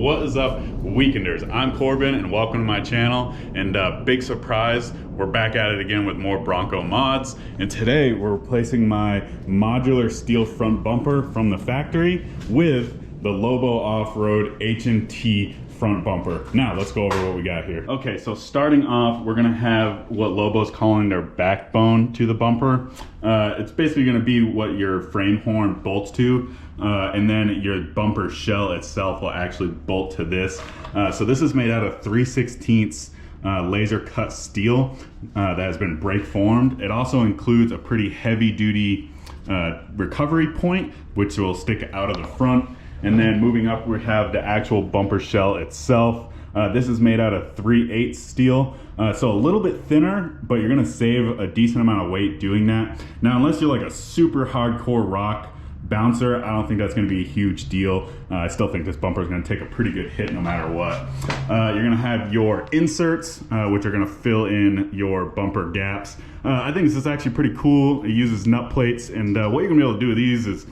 What is up, Weekenders? I'm Corbin and welcome to my channel. And big surprise, we're back at it again with more Bronco mods. And today we're replacing my modular steel front bumper from the factory with the LOBO off-road HNT front bumper. Now let's go over what we got here. Okay, so starting off, we're gonna have what LOBO's calling their backbone to the bumper. It's basically gonna be what your frame horn bolts to, and then your bumper shell itself will actually bolt to this. So this is made out of 3/16 laser cut steel that has been brake formed. It also includes a pretty heavy duty recovery point, which will stick out of the front. And then moving up, we have the actual bumper shell itself. This is made out of 3/8 steel, so a little bit thinner, but you're gonna save a decent amount of weight doing that. Now, unless you're like a super hardcore rock bouncer, I don't think that's gonna be a huge deal. I still think this bumper is gonna take a pretty good hit no matter what. You're gonna have your inserts, which are gonna fill in your bumper gaps. I think this is actually pretty cool. It uses nut plates, and what you're gonna be able to do with these is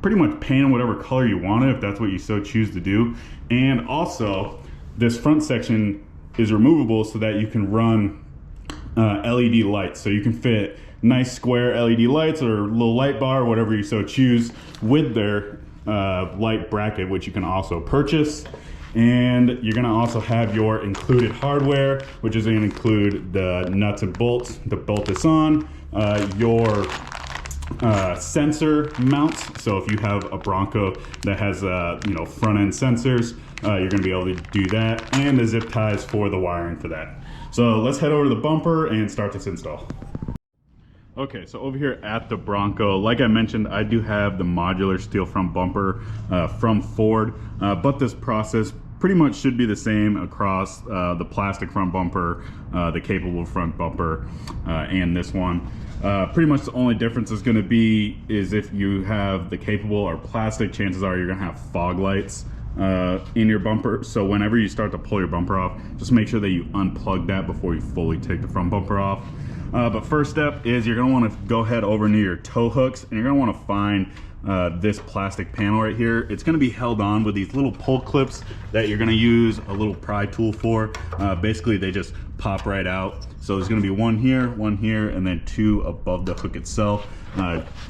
pretty much paint them whatever color you want it, if that's what you so choose to do. And also, this front section is removable so that you can run LED lights. So you can fit nice square LED lights or a little light bar, whatever you so choose, with their light bracket, which you can also purchase. And you're gonna also have your included hardware, which is gonna include the nuts and bolts to bolt this on, your sensor mounts. So if you have a Bronco that has front end sensors, you're going to be able to do that, and the zip ties for the wiring for that. So let's head over to the bumper and start this install. Okay, so over here at the Bronco, like I mentioned, I do have the modular steel front bumper from Ford, but this process pretty much should be the same across the plastic front bumper, the capable front bumper, and this one. Pretty much the only difference is going to be is if you have the capable or plastic, chances are you're going to have fog lights in your bumper. So whenever you start to pull your bumper off, just make sure that you unplug that before you fully take the front bumper off. But first step is you're going to want to go ahead over near your tow hooks, and you're going to want to find this plastic panel right here. It's going to be held on with these little pull clips that you're going to use a little pry tool for. Basically, they just pop right out. So there's going to be one here, and then two above the hook itself.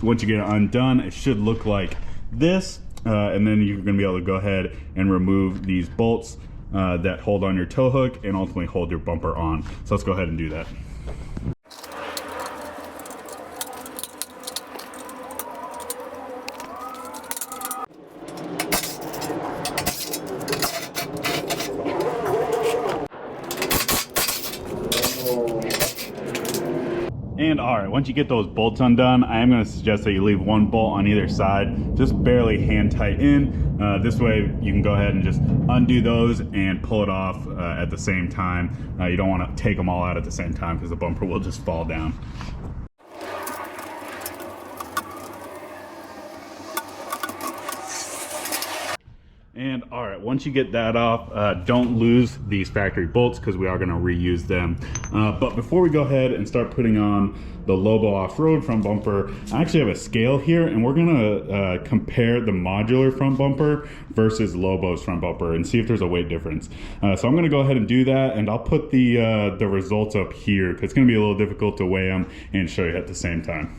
Once you get it undone, it should look like this, and then you're going to be able to go ahead and remove these bolts that hold on your tow hook and ultimately hold your bumper on. So let's go ahead and do that. And all right, once you get those bolts undone, I am going to suggest that you leave one bolt on either side, just barely hand tight in. This way you can go ahead and just undo those and pull it off at the same time. You don't want to take them all out at the same time because the bumper will just fall down. And all right, once you get that off, don't lose these factory bolts because we are going to reuse them. But before we go ahead and start putting on the LOBO off-road front bumper, I actually have a scale here, and we're going to compare the modular front bumper versus LOBO's front bumper and see if there's a weight difference. So I'm going to go ahead and do that, and I'll put the results up here because it's going to be a little difficult to weigh them and show you at the same time.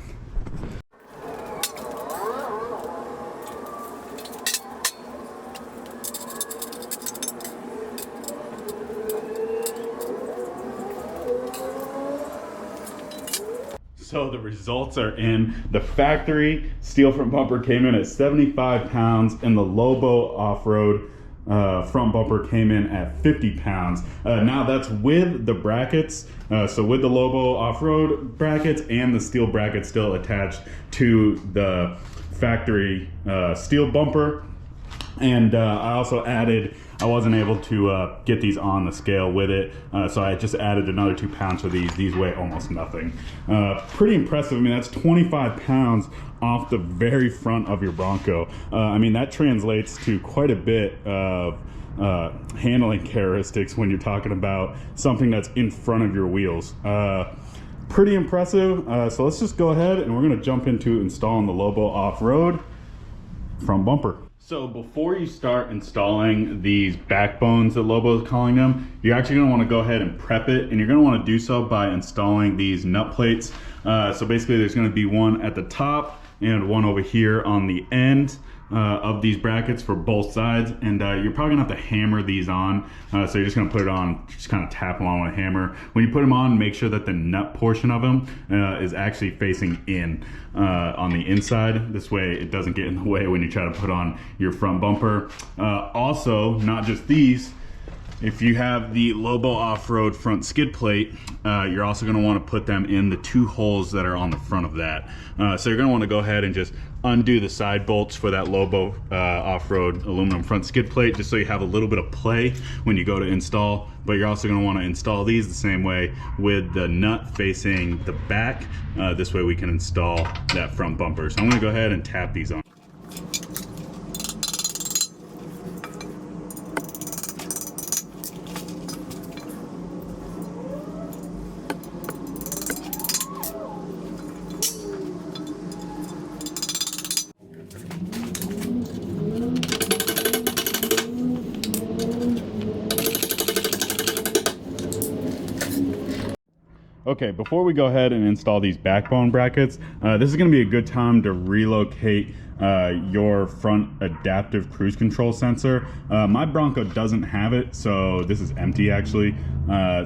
So the results are in. The factory steel front bumper came in at 75 pounds, and the LOBO off-road front bumper came in at 50 pounds. Now that's with the brackets, so with the LOBO off-road brackets and the steel bracket still attached to the factory steel bumper. And I also added, I wasn't able to get these on the scale with it, so I just added another 2 pounds for these. These weigh almost nothing. Pretty impressive. I mean, that's 25 pounds off the very front of your Bronco. I mean, that translates to quite a bit of handling characteristics when you're talking about something that's in front of your wheels. Pretty impressive. So let's just go ahead and we're going to jump into installing the LOBO off-road front bumper. So before you start installing these backbones that Lobo is calling them, you're actually going to want to go ahead and prep it, and you're going to want to do so by installing these nut plates. So basically there's going to be one at the top and one over here on the end of these brackets for both sides, and you're probably gonna have to hammer these on. So you're just gonna put it on, just kind of tap them on with a hammer. When you put them on, make sure that the nut portion of them is actually facing in on the inside. This way it doesn't get in the way when you try to put on your front bumper. Also, not just these, if you have the Lobo off-road front skid plate, you're also going to want to put them in the two holes that are on the front of that. So you're going to want to go ahead and just undo the side bolts for that Lobo off-road aluminum front skid plate, just so you have a little bit of play when you go to install. But you're also going to want to install these the same way with the nut facing the back. This way we can install that front bumper. So I'm going to go ahead and tap these on. Okay, before we go ahead and install these backbone brackets, this is going to be a good time to relocate your front adaptive cruise control sensor. My Bronco doesn't have it, so this is empty actually,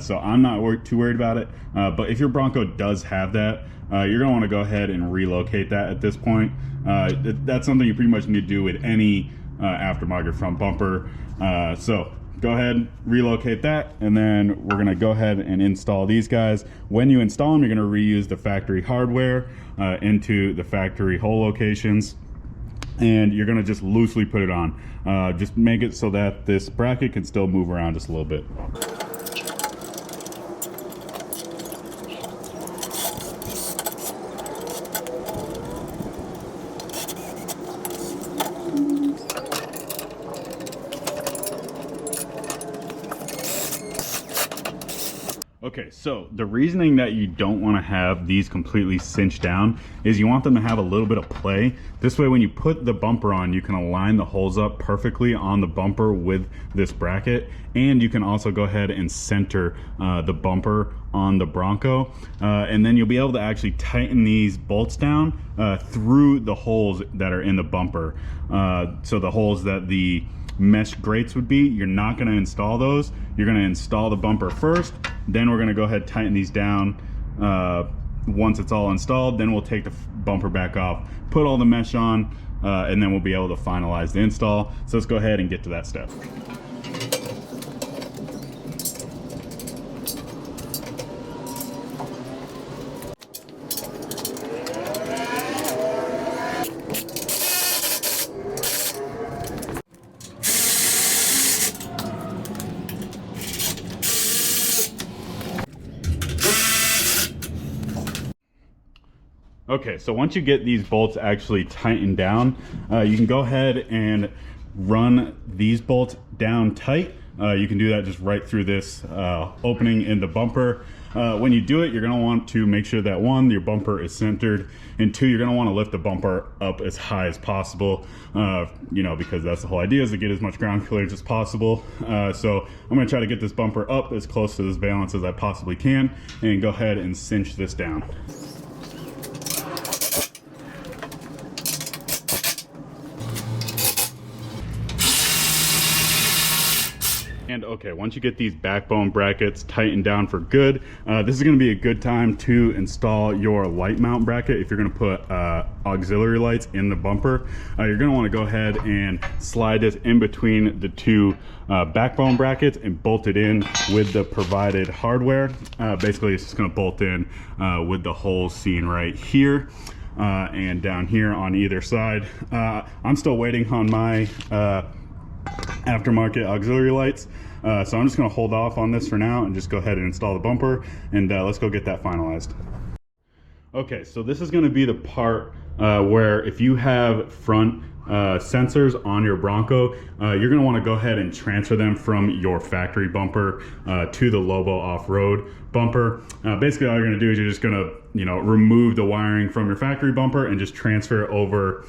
so I'm not too worried about it. But if your Bronco does have that, you're going to want to go ahead and relocate that at this point. That's something you pretty much need to do with any aftermarket front bumper. So go ahead, relocate that, and then we're gonna go ahead and install these guys. When you install them, you're gonna reuse the factory hardware into the factory hole locations, and you're gonna just loosely put it on. Just make it so that this bracket can still move around just a little bit. Okay, so the reasoning that you don't want to have these completely cinched down is you want them to have a little bit of play. This way when you put the bumper on, you can align the holes up perfectly on the bumper with this bracket, and you can also go ahead and center the bumper on the Bronco, and then you'll be able to actually tighten these bolts down through the holes that are in the bumper. So the holes that the mesh grates would be, you're not going to install those. You're going to install the bumper first, then we're going to go ahead and tighten these down. Once it's all installed, then we'll take the bumper back off, put all the mesh on, and then we'll be able to finalize the install. So let's go ahead and get to that step. Okay, so once you get these bolts actually tightened down, you can go ahead and run these bolts down tight. You can do that just right through this opening in the bumper. When you do it, you're going to want to make sure that one, your bumper is centered, and two, you're going to want to lift the bumper up as high as possible, you know, because that's the whole idea, is to get as much ground clearance as possible. So I'm going to try to get this bumper up as close to this valance as I possibly can, and go ahead and cinch this down. And okay, once you get these backbone brackets tightened down for good, this is going to be a good time to install your light mount bracket. If you're going to put auxiliary lights in the bumper, you're going to want to go ahead and slide this in between the two backbone brackets and bolt it in with the provided hardware. Basically, it's just going to bolt in with the holes seen right here and down here on either side. I'm still waiting on my aftermarket auxiliary lights, so I'm just going to hold off on this for now and just go ahead and install the bumper, and let's go get that finalized. Okay, so this is going to be the part where if you have front sensors on your Bronco, you're going to want to go ahead and transfer them from your factory bumper to the Lobo off-road bumper. Basically all you're going to do is you're just going to, you know, remove the wiring from your factory bumper and just transfer it over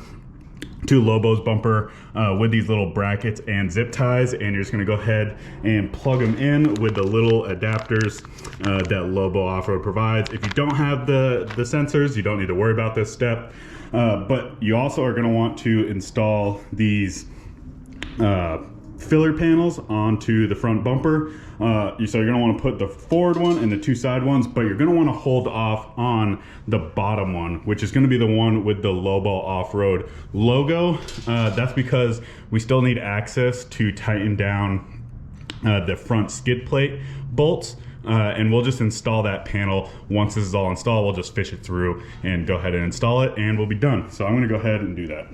to LOBO's bumper with these little brackets and zip ties, and you're just gonna go ahead and plug them in with the little adapters that LOBO off-road provides. If you don't have the sensors, you don't need to worry about this step, but you also are gonna want to install these filler panels onto the front bumper. So you're gonna wanna put the forward one and the two side ones, but you're gonna wanna hold off on the bottom one, which is gonna be the one with the LOBO off-road logo. That's because we still need access to tighten down the front skid plate bolts. And we'll just install that panel. Once this is all installed, we'll just fish it through and go ahead and install it, and we'll be done. So I'm gonna go ahead and do that.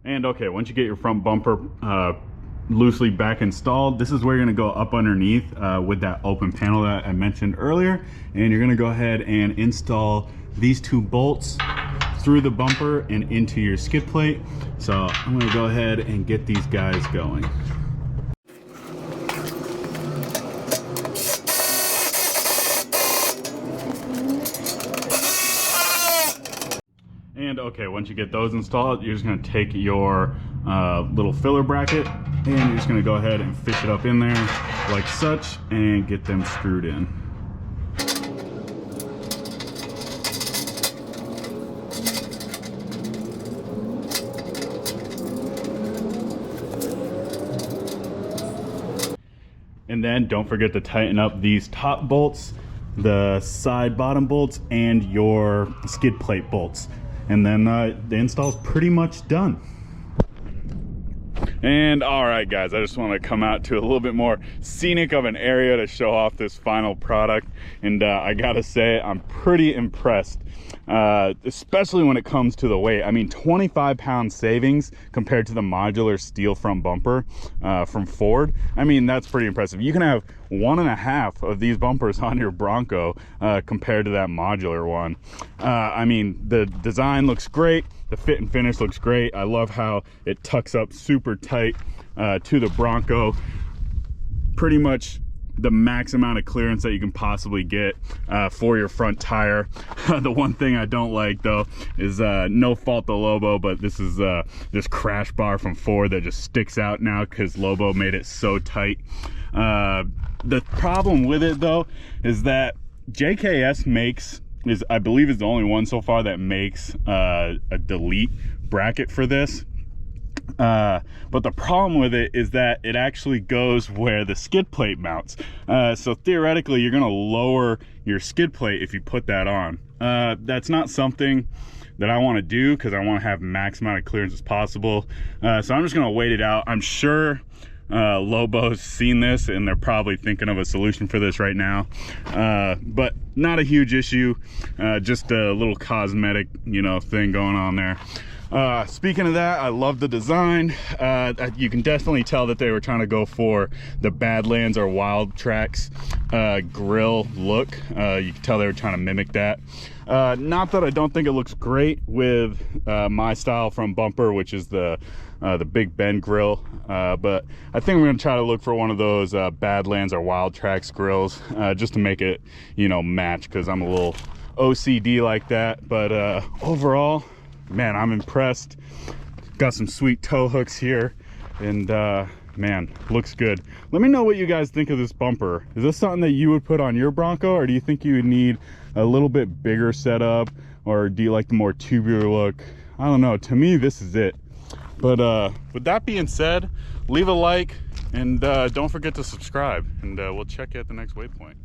And okay, once you get your front bumper loosely back installed, this is where you're gonna go up underneath with that open panel that I mentioned earlier, and you're gonna go ahead and install these two bolts through the bumper and into your skid plate. So I'm gonna go ahead and get these guys going. And okay, once you get those installed, you're just gonna take your little filler bracket and you're just gonna go ahead and fish it up in there like such and get them screwed in. And then don't forget to tighten up these top bolts, the side bottom bolts, and your skid plate bolts. And then the install's pretty much done. And all right, guys, I just want to come out to a little bit more scenic of an area to show off this final product. And I gotta say, I'm pretty impressed, especially when it comes to the weight. I mean, 25-pound savings compared to the modular steel front bumper from Ford. I mean, that's pretty impressive. You can have 1.5 of these bumpers on your Bronco compared to that modular one. I mean, the design looks great. The fit and finish looks great. I love how it tucks up super tight to the Bronco. Pretty much the max amount of clearance that you can possibly get for your front tire. The one thing I don't like though is no fault to LOBO, but this is this crash bar from Ford that just sticks out now because LOBO made it so tight. The problem with it though is that JKS I believe is the only one so far that makes a delete bracket for this. But the problem with it is that it actually goes where the skid plate mounts. So theoretically, you're gonna lower your skid plate if you put that on. That's not something that I wanna do because I wanna have max amount of clearance as possible. So I'm just gonna wait it out. I'm sure LOBO's seen this and they're probably thinking of a solution for this right now, but not a huge issue, just a little cosmetic, you know, thing going on there. Speaking of that, I love the design. You can definitely tell that they were trying to go for the Badlands or Wild Tracks grill look. You can tell they were trying to mimic that. Not that I don't think it looks great with my style front bumper, which is the Big Ben grill, but I think I'm gonna try to look for one of those Badlands or Wild Tracks grills just to make it, you know, match, because I'm a little OCD like that. But overall, man, I'm impressed. Got some sweet tow hooks here, and man, looks good. Let me know what you guys think of this bumper. Is this something that you would put on your Bronco, or do you think you would need a little bit bigger setup, or do you like the more tubular look? I don't know. To me, this is it. But with that being said, leave a like, and don't forget to subscribe, and we'll check you at the next waypoint.